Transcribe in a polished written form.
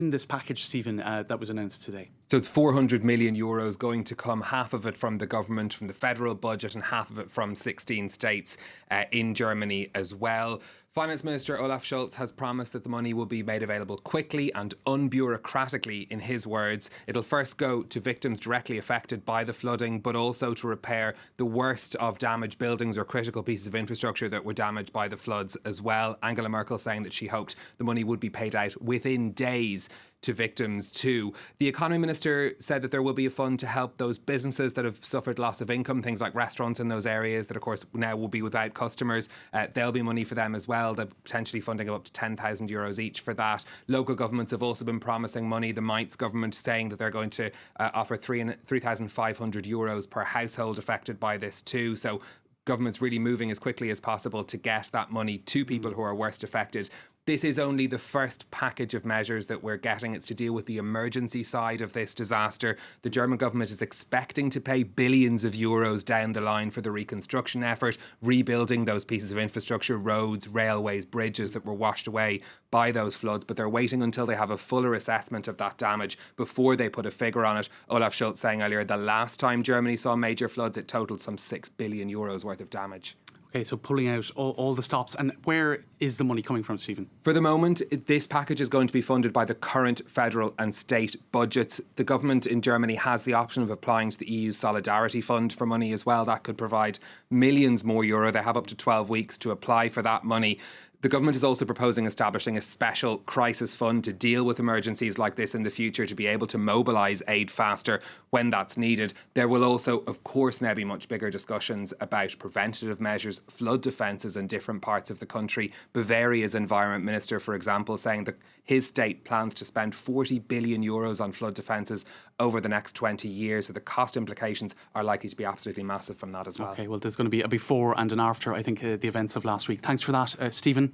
In this package, Stephen, that was announced today? So it's 400 million euros going to come, half of it from the government, from the federal budget, and half of it from 16 states in Germany as well. Finance Minister Olaf has promised that the money will be made available quickly and unbureaucratically, in his words. It'll first go to victims directly affected by the flooding, but also to repair the worst of damaged buildings or critical pieces of infrastructure that were damaged by the floods as well. Angela Merkel saying that she hoped the money would be paid out within days to victims too. The economy minister said that there will be a fund to help those businesses that have suffered loss of income, things like restaurants in those areas that of course now will be without customers. There'll be money for them as well. They're potentially funding up to €10,000 each for that. Local governments have also been promising money. The Mainz government saying that they're going to offer €3,500 per household affected by this too. So government's really moving as quickly as possible to get that money to people who are worst affected. This is only the first package of measures that we're getting. It's to deal with the emergency side of this disaster. The German government is expecting to pay billions of euros down the line for the reconstruction effort, rebuilding those pieces of infrastructure, roads, railways, bridges that were washed away by those floods. But they're waiting until they have a fuller assessment of that damage before they put a figure on it. Olaf saying earlier, the last time Germany saw major floods, it totaled some €6 billion worth of damage. Okay, so pulling out all the stops. And where is the money coming from, Stephen? For the moment, this package is going to be funded by the current federal and state budgets. The government in Germany has the option of applying to the EU's Solidarity Fund for money as well. That could provide millions more euro. They have up to 12 weeks to apply for that money. The government is also proposing establishing a special crisis fund to deal with emergencies like this in the future, to be able to mobilise aid faster when that's needed. There will also, of course, now be much bigger discussions about preventative measures, flood defences in different parts of the country. Bavaria's Environment Minister, for example, saying that his state plans to spend €40 billion on flood defences over the next 20 years. So the cost implications are likely to be absolutely massive from that as well. Okay, well, there's going to be a before and an after, I think, the events of last week. Thanks for that, Stephen.